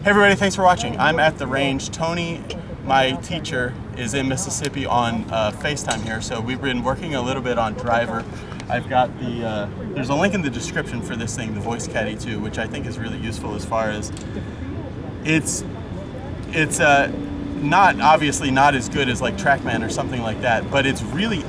Hey everybody, thanks for watching. I'm at the range. Tony, my teacher, is in Mississippi on FaceTime here, so we've been working a little bit on driver. I've got the, there's a link in the description for this thing, the Voice Caddy 2, which I think is really useful as far as it's not, obviously not as good as like TrackMan or something like that, but it's really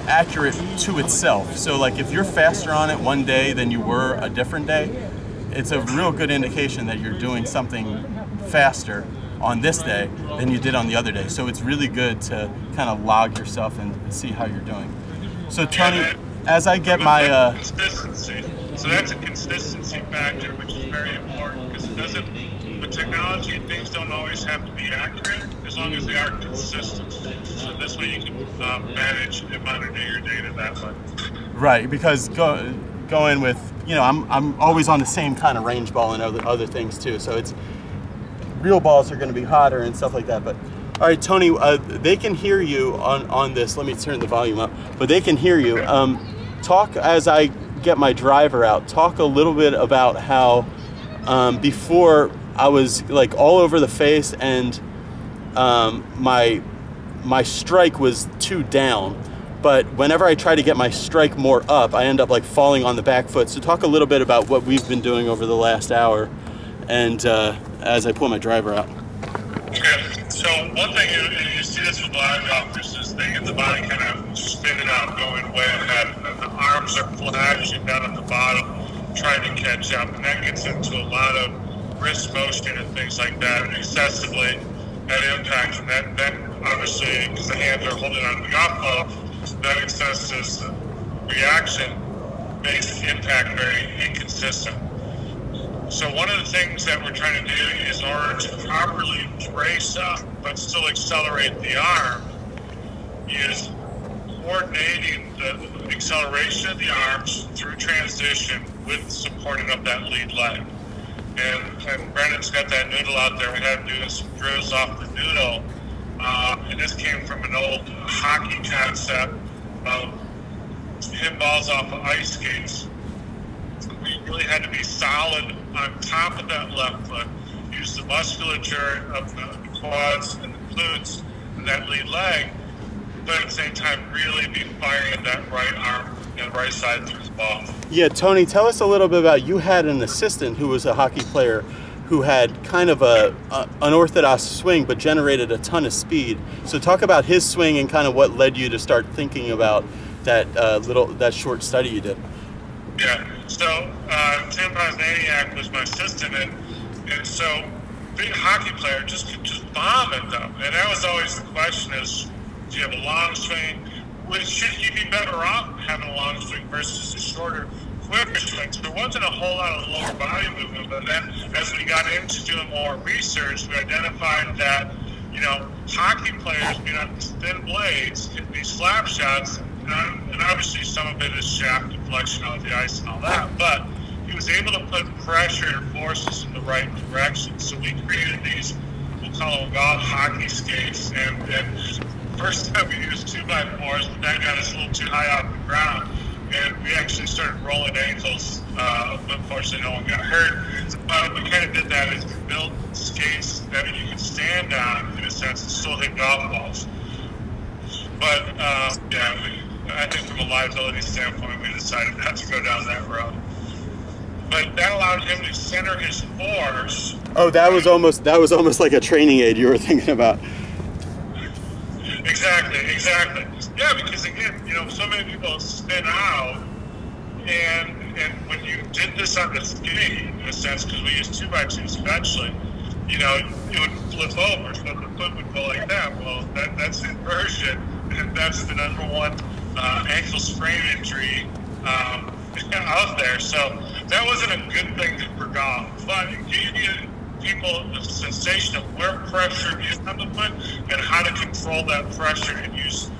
accurate to itself. So like if you're faster on it one day than you were a different day, it's a real good indication that you're doing something faster on this day than you did on the other day. So it's really good to kind of log yourself and see how you're doing. So Tony, as I get my consistency. So that's a consistency factor, which is very important because it doesn't. With technology, things don't always have to be accurate as long as they are consistent. So this way you can manage and monitor your data that way. Right, because going with, you know, I'm always on the same kind of range ball and other things too. So it's real balls are going to be hotter and stuff like that. But all right, Tony, they can hear you on this. Let me turn the volume up. But they can hear you. Talk as I get my driver out. Talk a little bit about how before I was like all over the face and my strike was too down. But whenever I try to get my strike more up, I end up like falling on the back foot. So talk a little bit about what we've been doing over the last hour and as I pull my driver out. Okay, so one thing, you see this with a lot of golfers, is they get the body kind of spinning out, going way ahead, and the arms are flashing down at the bottom, trying to catch up, and that gets into a lot of wrist motion and things like that, and excessively at impact, and that then obviously, because the hands are holding on to the golf ball, that excessive reaction makes the impact very inconsistent. So one of the things that we're trying to do is in order to properly brace up but still accelerate the arm is coordinating the acceleration of the arms through transition with supporting of that lead leg. And Brendan's got that noodle out there. We had him doing some drills off the noodle. And this came from an old hockey concept of hitting balls off of ice skates. We really had to be solid on top of that left foot, use the musculature of the quads and the glutes and that lead leg, but at the same time really be firing that right arm and right side through the ball. Yeah, Tony, tell us a little bit about, you had an assistant who was a hockey player who had kind of a unorthodox swing but generated a ton of speed. So talk about his swing and kind of what led you to start thinking about that that short study you did. Yeah, so Tim Bosniak was my assistant, and so big hockey player could just bomb it though. And that was always the question is, do you have a long swing? Should he be better off having a long swing versus a shorter, quicker swing? So there wasn't a whole lot of lower body movement, but then as we got into doing more research, we identified that, you know, hockey players being on these thin blades, hit these slap shots, and obviously some of it is shaft deflection on the ice and all that, but he was able to put pressure and forces in the right direction. So we created these, we'll call them golf hockey skates, and first time we used 2x4s, but that got us a little too high off the ground, and we actually started rolling ankles. Unfortunately, no one got hurt. We kind of did that is to build skates that you can stand on, in a sense, and still hit golf balls. But yeah, I think from a liability standpoint, we decided not to go down that road. But that allowed him to center his force. Oh, that was almost like a training aid you were thinking about. Exactly. Yeah, because again, you know, so many people spin out, and when you did this on the skate, in a sense, because we used 2x2s eventually, you know, it would flip over, so the foot would go like that. Well, that's inversion, and that's the #1 ankle sprain injury out there. So that wasn't a good thing for golf, but it gave you people the sensation of where pressure is on the foot and how to control that pressure and use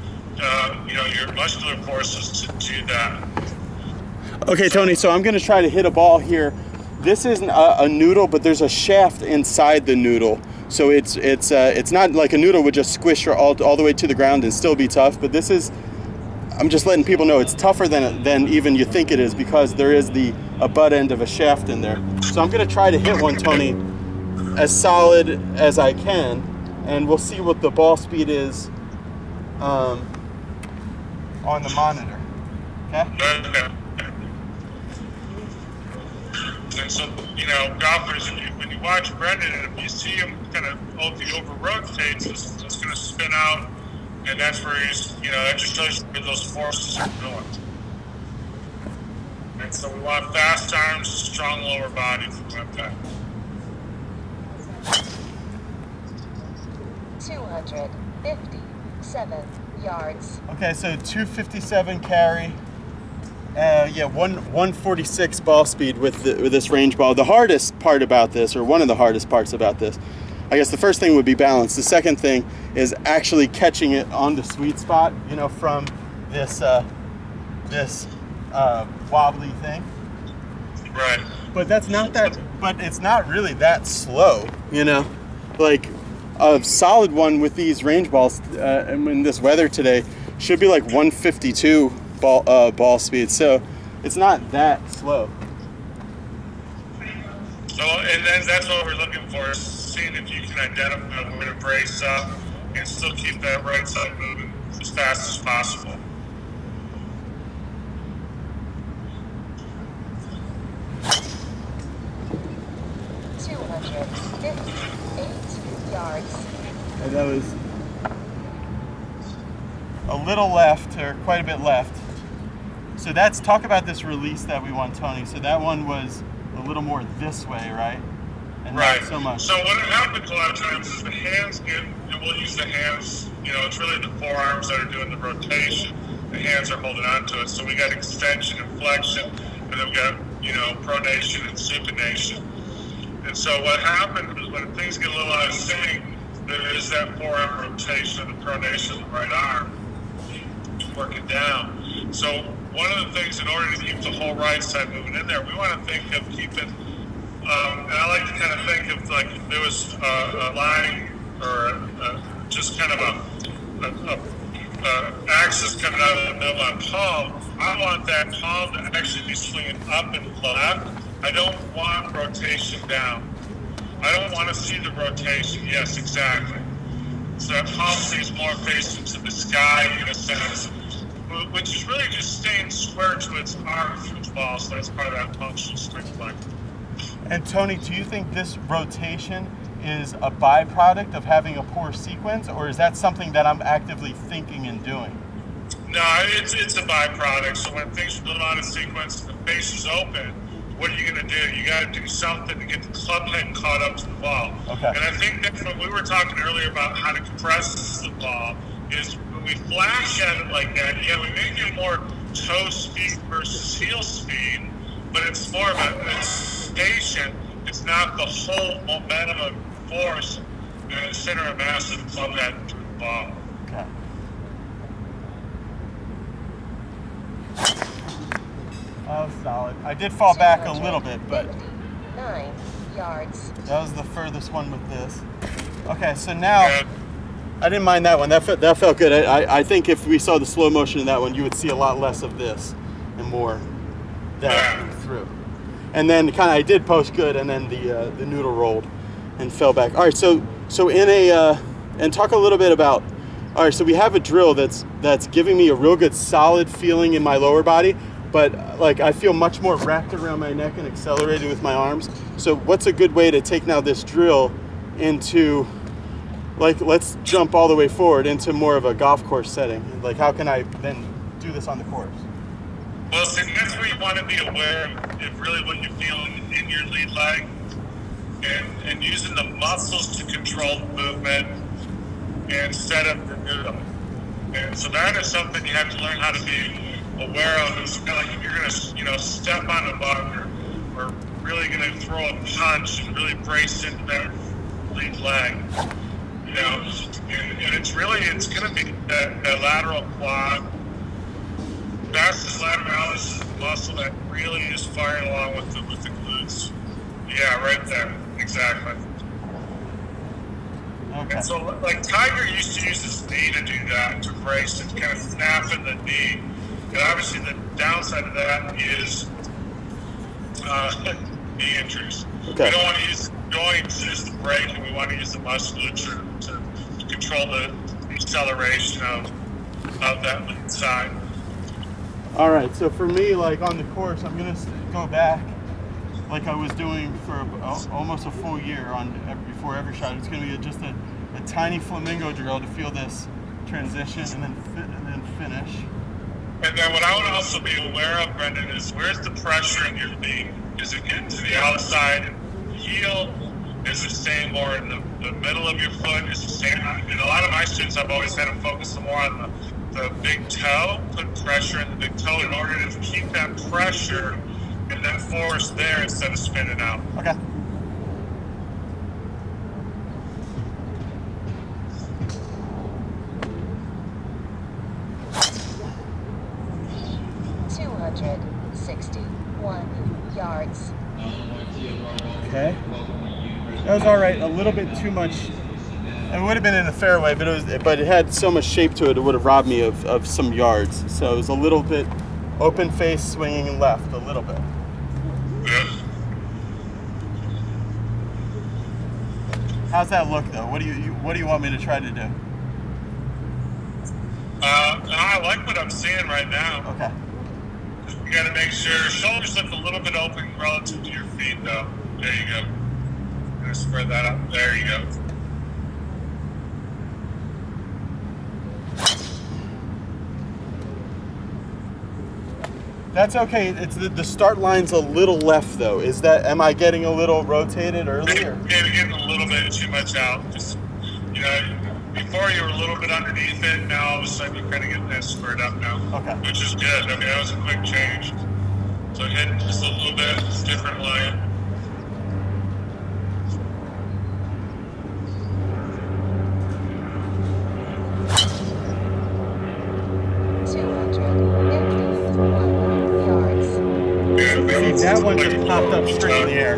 you know, your muscular forces to do that. Okay, Tony, so I'm going to try to hit a ball here. This isn't a noodle, but there's a shaft inside the noodle. So it's not like a noodle would just squish all the way to the ground and still be tough, but this is, I'm just letting people know it's tougher than even you think it is because there is a butt end of a shaft in there. So I'm going to try to hit one, Tony. as solid as I can, and we'll see what the ball speed is on the monitor. Okay? And so, you know, golfers, when you watch Brendan, and if you see him kind of over-rotates, it's going to spin out, and that's where he's, you know, that just shows you where those forces are going. And so we want fast arms, strong lower body for like that. 257 yards. Okay, so 257 carry. Yeah, 146 ball speed with this range ball. The hardest part about this, or one of the hardest parts about this, I guess the first thing would be balance. The second thing is actually catching it on the sweet spot, you know, from this wobbly thing. Right. But that's not that. But it's not really that slow, you know. Like a solid one with these range balls, and in this weather today, should be like 152 ball speed. So it's not that slow. So, and then that's what we're looking for, is seeing if you can identify where to brace up and still keep that right side moving as fast as possible. Yards. And that was a little left, or quite a bit left. So that's, talk about this release that we want, Tony. So that one was a little more this way, right? And Right. not so much. So what happens a lot of times is the hands get, and we'll use the hands, you know, it's really the forearms that are doing the rotation. The hands are holding on to it. So we got extension and flexion, and then we got, you know, pronation and supination. And so what happens is when things get a little out of sync, there is that forearm rotation of the pronation of the right arm, working down. So one of the things, in order to keep the whole right side moving in there, we want to think of keeping, and I like to kind of think of like if there was a line or just kind of a axis coming out of the middle of my palm. I want that palm to actually be swinging up and left. I don't want rotation down. I don't want to see the rotation. Yes, exactly. So that palm stays more facing to the sky in a sense, which is really just staying square to its arm through its ball. So that's part of that functional strength line. And Tony, do you think this rotation is a byproduct of having a poor sequence, or is that something that I'm actively thinking and doing? No, it's a byproduct. So when things are a little out of sequence, the face is open, what are you going to do? You got to do something to get the club head caught up to the ball. Okay. And I think that when we were talking earlier about how to compress the ball, is when we flash at it like that, yeah, we may get more toe speed versus heel speed, but it's more of a station. It's not the whole momentum of force in the center of mass of the club head through the ball. Okay. Oh, solid. I did fall back a little bit, but 9 yards. that was the furthest one with this. Okay, so now I didn't mind that one. That felt good. I think if we saw the slow motion in that one, you would see a lot less of this and more that through. And then kind of I did post good, and then the noodle rolled and fell back. All right, so in a and talk a little bit about. All right, so we have a drill that's giving me a real good solid feeling in my lower body, but like I feel much more wrapped around my neck and accelerated with my arms. So what's a good way to take now this drill into, like, let's jump all the way forward into more of a golf course setting. Like, how can I then do this on the course? Well, see, that's where you want to be aware of really what you feel in your lead leg, and using the muscles to control the movement instead of the noodle. And so that is something you have to learn how to be aware of. It's kind of like if you're going to, you know, step on a bug or really going to throw a punch and really brace into that lead leg. You know, and it's going to be that lateral quad. Vastus lateralis is the muscle that really is firing along with the glutes. Yeah, right there. Exactly. Okay. And so, like, Tiger used to use his knee to do that, to brace and kind of snap in the knee. And obviously the downside of that is knee injuries. Okay. We don't want to use going to use the brake, and we want to use the musculature to control the acceleration of that lead side. All right, so for me, like on the course, I'm gonna go back like I was doing for almost a full year before every shot. It's gonna be just a tiny flamingo drill to feel this transition and then finish. And then what I would also be aware of, Brendan, is where's the pressure in your feet? Is it getting to the outside heel? Is it staying more in the middle of your foot? Is it staying? In a lot of my students, I've always had them focus more on the big toe, put pressure in the big toe in order to keep that pressure and that force there instead of spinning out. Okay. Yards. Okay. That was all right. A little bit too much. It would have been in the fairway, but it had so much shape to it. It would have robbed me of some yards. So it was a little bit open face, swinging left a little bit. How's that look though? What do you want me to try to do? I like what I'm seeing right now. Okay. You got to make sure your shoulders look a little bit open relative to your feet, though. There you go. I'm gonna spread that up. There you go. That's okay. It's the start line's a little left though. Am I getting a little rotated earlier? Maybe getting a little bit too much out. Just, before you were a little bit underneath it, now all of a sudden you're kind of getting that squared up now. Okay. Which is good. I mean, that was a quick change. So hitting just a little bit, different line. That one just popped up straight in the air.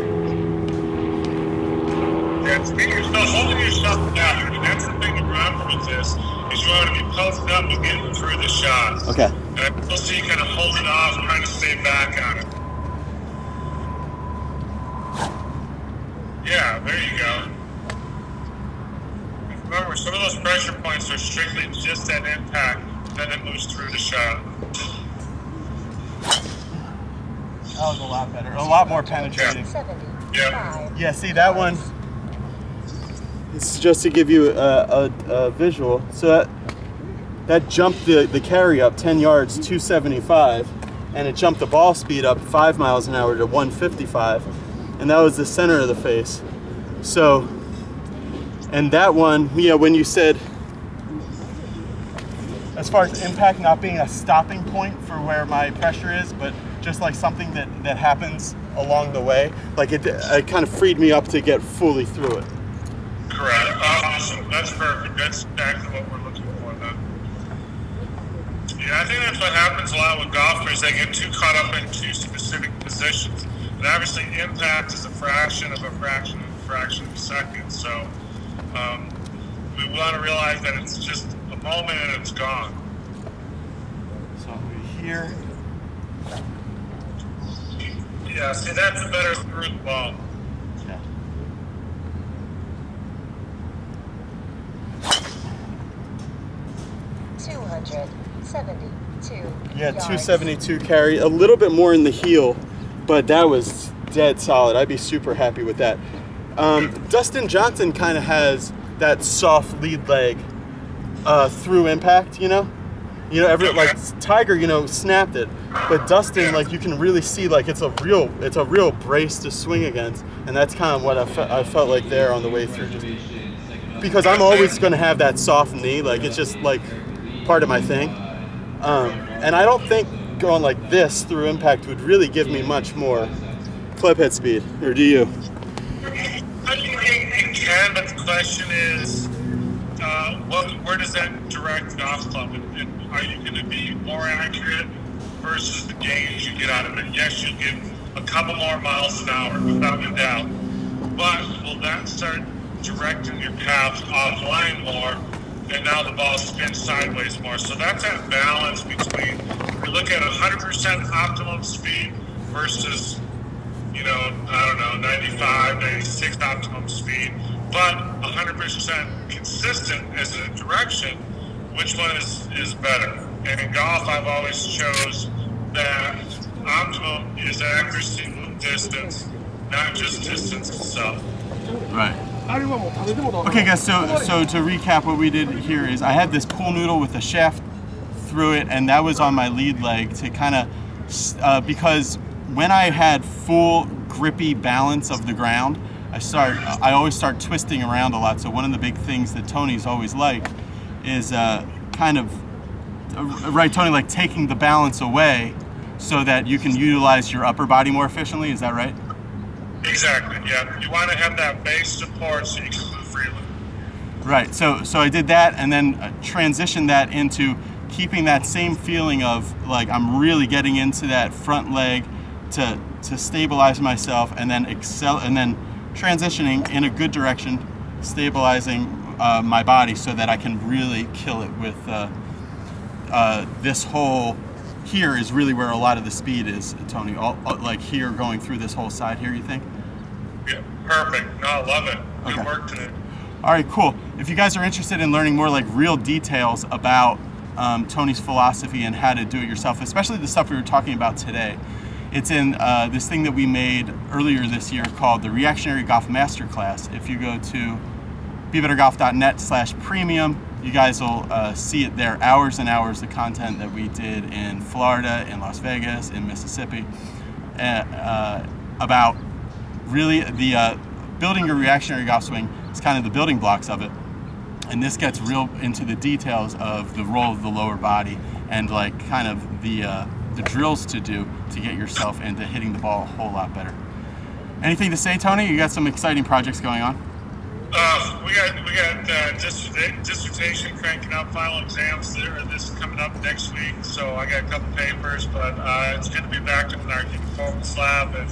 Yeah, it's being yourself, holding yourself down. I mean, that's the thing to remember with this, is you want to be posted up and getting through the shot. Okay. And I still see you kind of hold it off, trying to stay back on it. Yeah, there you go. Remember, some of those pressure points are strictly just at impact, then it moves through the shot. That was a lot better. A lot more penetrating. Yeah. Yeah, see that one, it's just to give you a visual. So that jumped the carry up 10 yards, 275, and it jumped the ball speed up 5 miles an hour to 155, and that was the center of the face. So, and that one, when you said, as far as impact not being a stopping point for where my pressure is, but just like something that happens along the way, like it kind of freed me up to get fully through it. Correct. Awesome. That's perfect. That's exactly what we're looking for then. Yeah, I think that's what happens a lot with golfers. They get too caught up in two specific positions. And obviously impact is a fraction of a fraction of a fraction of a second. So we want to realize that it's just a moment and it's gone. So we're here. Yeah, see, that's a better through the ball. Yeah. Yeah, 272 carry, a little bit more in the heel, but that was dead solid. I'd be super happy with that. Dustin Johnson kind of has that soft lead leg through impact, like Tiger, snapped it, but Dustin, like you can really see, like it's a real brace to swing against, and that's kind of what I felt like there on the way through, just because I'm always going to have that soft knee, like it's just like part of my thing, and I don't think going like this through impact would really give me much more club head speed, or do you? I think it can, but the question is, where does that direct golf club? And are you going to be more accurate versus the gains you get out of it? Yes, you'll get a couple more miles an hour, without a doubt. But will that start directing your path offline more, and now the ball spins sideways more? So that's that balance between, we look at 100% optimum speed versus, you know, I don't know, 95, 96 optimum speed, but 100% consistent as a direction, which one is better? And in golf, I've always chose that optimum is accuracy with distance, not just distance itself. Right. Okay, guys, so to recap, what we did here is I had this pool noodle with a shaft through it, and that was on my lead leg to kind of, because when I had full grippy balance of the ground, I always start twisting around a lot. So one of the big things that Tony's always liked is kind of, right, Tony, like taking the balance away so that you can utilize your upper body more efficiently. Is that right? Exactly, yeah. You want to have that base support so you can move freely. Right, so I did that and then transitioned that into keeping that same feeling of like I'm really getting into that front leg to stabilize myself, and then transitioning in a good direction, stabilizing my body so that I can really kill it with this whole, here is really where a lot of the speed is, Tony, like here going through this whole side here, you think? Yeah, perfect. No, I love it. Good Okay. work today. All right, cool. If you guys are interested in learning more like real details about Tony's philosophy and how to do it yourself, especially the stuff we were talking about today, it's in this thing that we made earlier this year called the Reactionary Golf Masterclass. If you go to BeBetterGolf.net/premium, you guys will see it there, hours and hours of content that we did in Florida, in Las Vegas, in Mississippi, about really the building your reactionary golf swing is kind of the building blocks of it. And this gets real into the details of the role of the lower body and like kind of the drills to do to get yourself into hitting the ball a whole lot better. Anything to say, Tony? You got some exciting projects going on? We got dissertation cranking up, final exams there. This coming up next week, so I got a couple papers, but it's going to be back in our performance lab and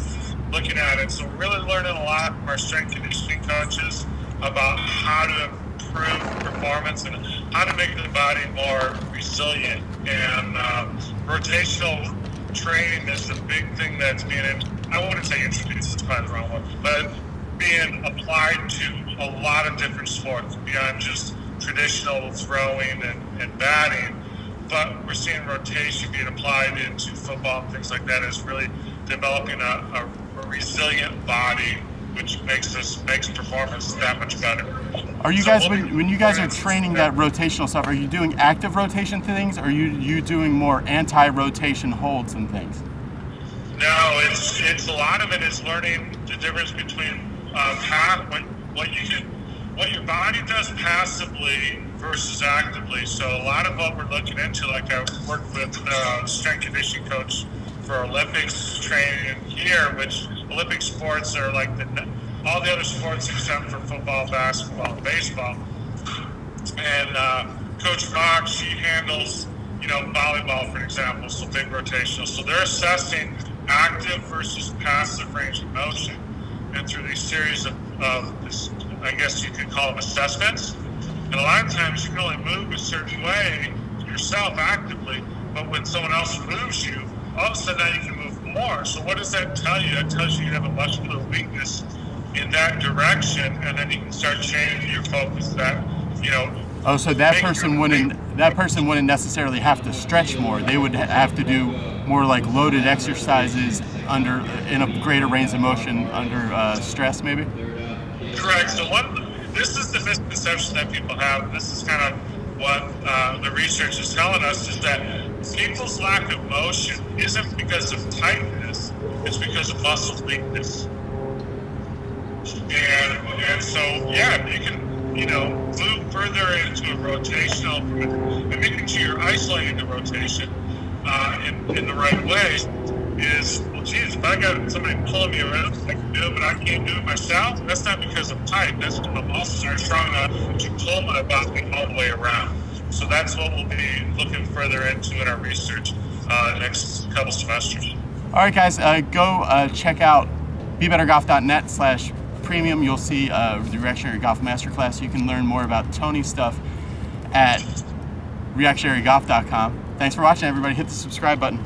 looking at it. So we're really learning a lot from our strength conditioning coaches about how to improve performance and how to make the body more resilient. And rotational training is the big thing that's being, I wouldn't say introduced, it's probably the wrong one, but being applied to a lot of different sports beyond just traditional throwing and batting. But we're seeing rotation being applied into football and things like that is really developing a resilient body, which makes performance that much better. Are you guys, when you guys are training that rotational stuff, are you doing active rotation things, or are you doing more anti-rotation holds and things? No, it's a lot of it is learning the difference between what your body does passively versus actively. So a lot of what we're looking into, like I worked with strength conditioning coach for Olympics training here, which Olympic sports are like all the other sports except for football, basketball, and baseball. And Coach Rock, she handles, volleyball, for example, so big rotational. So they're assessing active versus passive range of motion. And through these series of I guess you could call them assessments. And a lot of times you can only move a certain way yourself actively, but when someone else moves you, all of a sudden now you can move more. So what does that tell you? That tells you you have a muscular weakness in that direction, and then you can start changing your focus. Oh, so that person wouldn't necessarily have to stretch more. They would have to do more like loaded exercises in a greater range of motion under stress, maybe. Correct. So this is the misconception that people have. This is kind of what the research is telling us, is that people's lack of motion isn't because of tightness; it's because of muscle weakness. And so, yeah, you can, move further into a rotational, and making sure you're isolating the rotation in the right way is, well, geez, if I got somebody pulling me around, I can do it, but I can't do it myself. That's not because I'm tight. That's because my muscles aren't strong enough to pull my body all the way around. So that's what we'll be looking further into in our research next couple semesters. All right, guys, go check out BeBetterGolf.net/premium. You'll see the Reactionary Golf Masterclass. You can learn more about Tony's stuff at reactionarygolf.com. Thanks for watching, everybody. Hit the subscribe button.